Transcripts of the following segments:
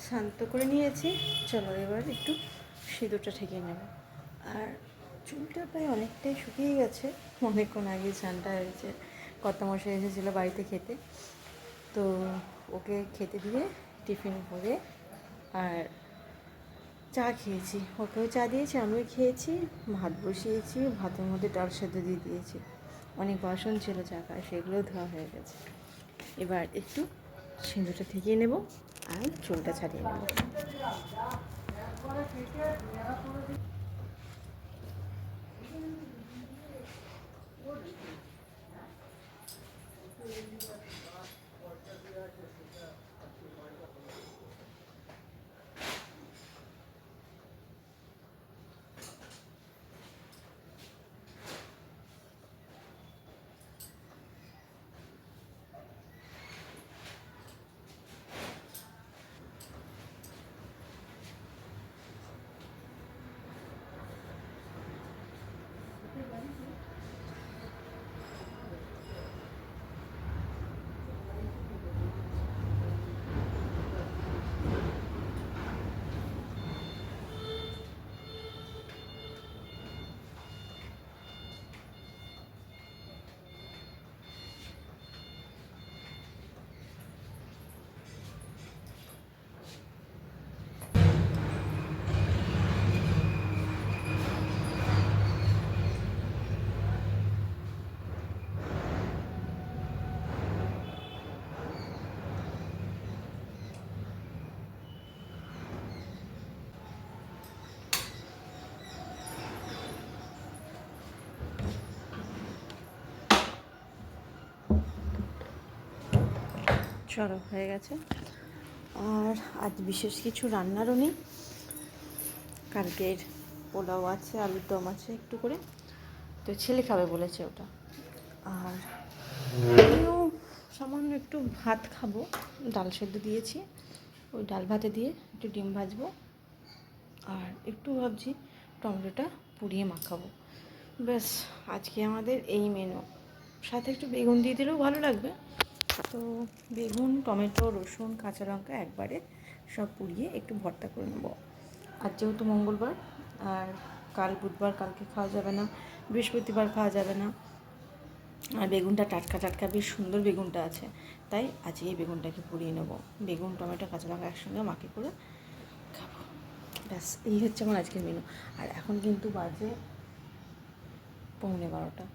শান্ত করে নিয়েছি। চলো এবার একটু সিঁদুরটা ঠেকিয়ে নেব। আর চুলটা প্রায় অনেকটাই শুকিয়ে গেছে, অনেকক্ষণ আগে স্নানটা হয়েছে। কর্তামশাই এসেছিলো বাড়িতে খেতে, তো ওকে খেতে দিয়ে টিফিন করে আর চা খেয়েছি। ওকেও চা দিয়েছি, আমিও খেয়েছি। ভাত বসিয়েছি, ভাতের মধ্যে ডাল সেদ্ধ দিয়ে দিয়েছি। অনেক বাসন ছিল চা খাওয়া, সেগুলোও ধোয়া হয়ে গেছে। এবার একটু সিঁদুরটা ঠেকিয়ে নেব আর চুলটা ছাড়িয়ে নেব। চলো হয়ে গেছে। আর আজ বিশেষ কিছু রান্নারও নেই। কালকের পোলাও আছে, আলুর দম আছে একটু করে, তো ছেলে খাবে বলেছে ওটা। আর আমিও সামান্য একটু ভাত খাবো, ডাল সেদ্ধ দিয়েছি, ওই ডাল ভাতে দিয়ে একটু ডিম ভাজবো। আর একটু ভাবছি টমেটোটা পুড়িয়ে মাখাবো। ব্যাস, আজকে আমাদের এই মেনু। সাথে একটু বেগুন দিয়ে দিলেও ভালো লাগবে। তো বেগুন, টমেটো, রসুন, কাঁচা লঙ্কা একবারে সব পুড়িয়ে একটু ভর্তা করে নেবো। আর যেহেতু মঙ্গলবার আর কাল বুধবার, কালকে খাওয়া যাবে না, বৃহস্পতিবার খাওয়া যাবে না। আর বেগুনটা টাটকা টাটকা বেশ সুন্দর বেগুনটা আছে, তাই আজকে এই বেগুনটাকে পুড়িয়ে নেবো। বেগুন, টমেটো, কাঁচা লঙ্কা একসঙ্গে মাখি করে খাবো। ব্যাস, এই হচ্ছে আমার আজকের মেনু। আর এখন কিন্তু বাজে 11:45।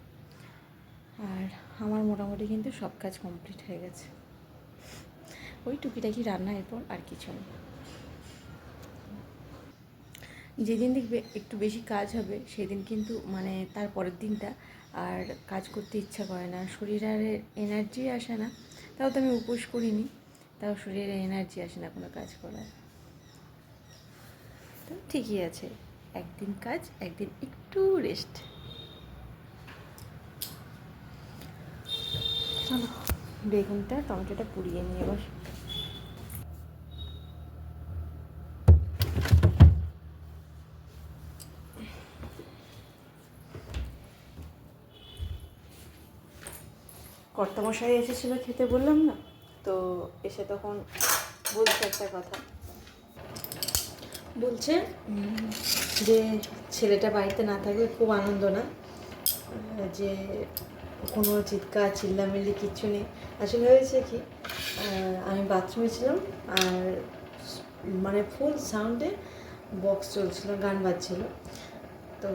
আর আমার মোটামুটি কিন্তু সব কাজ কমপ্লিট হয়ে গেছে। ওই টুকিটাকি রান্না, এরপর আর কিছু নেই। যেদিন দেখবে একটু বেশি কাজ হবে সেদিন কিন্তু মানে তার পরের দিনটা আর কাজ করতে ইচ্ছা করে না, শরীরের এনার্জি আসে না। তাও তো আমি উপোস করিনি, তাও শরীরে এনার্জি আসে না কোনো কাজ করার। তো ঠিকই আছে, একদিন কাজ, একদিন একটু রেস্ট। চলো বেগুনটা, টমেটোটা পুড়িয়ে নিয়ে এবার। কর্তামশাই এসেছিলো খেতে, বললাম না? তো এসে তখন বলছে একটা কথা, বলছে যে ছেলেটা বাড়িতে না থাকলে খুব আনন্দ না, যে কোনো চিৎকার চিল্লামিল্লি কিচ্ছু নেই। আসলে হয়েছে কি, আমি বাথরুমে ছিলাম আর মানে ফুল সাউন্ডে বক্স চলছিল, গান বাজছিল। তো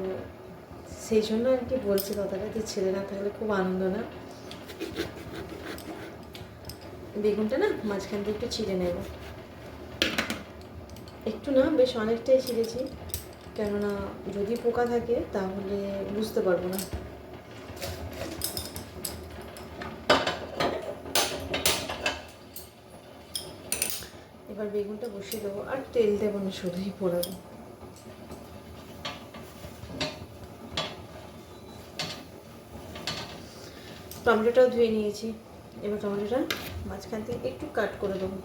সেই জন্য আর কি বলছে কথাটা, যে ছেলে না থাকলে খুব আনন্দ না। বেগুনটা না মাঝখান দিয়ে একটু ছিঁড়ে নেব, একটু না বেশ অনেকটাই ছিঁড়েছি, কেননা যদি পোকা থাকে তাহলে বুঝতে পারবো না। এবার বেগুনটা বসিয়ে দেবো, আর তেল দেবো না, শুধুই পোড়াবো। টমেটোটাও ধুয়ে নিয়েছি, এবার টমেটোটা মাঝখান থেকে একটু কাট করে দেবো।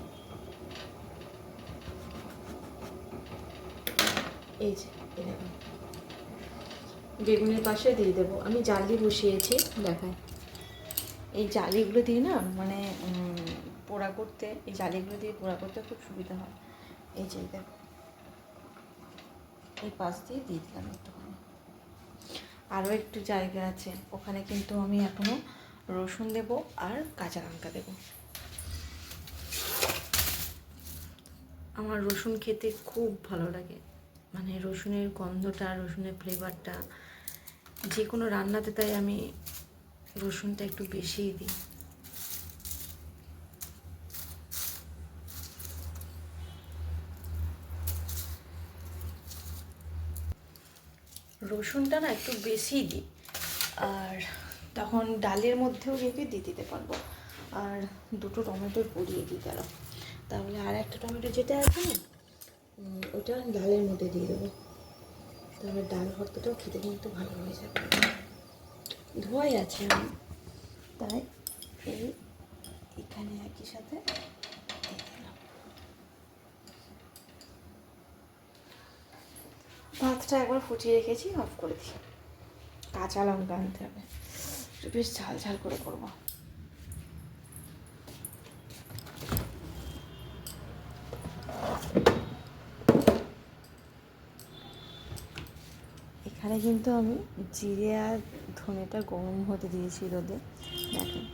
এই যে এরকম বেগুনের পাশে দিয়ে দেবো। আমি জালি বসিয়েছি, দেখায় এই জালিগুলো দিয়ে না মানে পোড়া করতে, এই জালিগুলো দিয়ে পোড়া করতে খুব সুবিধা হয়। এই যে দেখো, এই পাশ দিয়ে দিয়ে দিলাম একটুখানি। আরও একটু জায়গা আছে, ওখানে কিন্তু আমি এখনও রসুন দেবো আর কাঁচা লঙ্কা দেবো। আমার রসুন খেতে খুব ভালো লাগে, মানে রসুনের গন্ধটা, রসুনের ফ্লেভারটা যে কোনো রান্নাতে, তাই আমি রসুনটা একটু বেশিই দিই। রসুনটা না একটু বেশিই দিই, আর তখন ডালের মধ্যেও রেখে দিয়ে দিতে পারবো। আর দুটো টমেটো পুড়িয়ে দিই দাঁড়াও, তাহলে আর একটা টমেটো যেটা আছে না, ওটা ডালের মধ্যে দিয়ে দেবো, তাহলে ডাল ভর্তাটাও খেতে কিন্তু ভালো হয়ে যাবে। ধোয়াই আছে আমি, তাই এখানে একই সাথে দিয়ে দিলাম। ভাতটা একবার ফুটিয়ে রেখেছি, অফ করে দিই। কাঁচা লঙ্কা আনতে হবে, বেশ ঝাল ঝাল করে করবো। এখানে কিন্তু আমি জিরে আর ধনেটা গরম হতে দিয়েছি রোদে, দেখেন।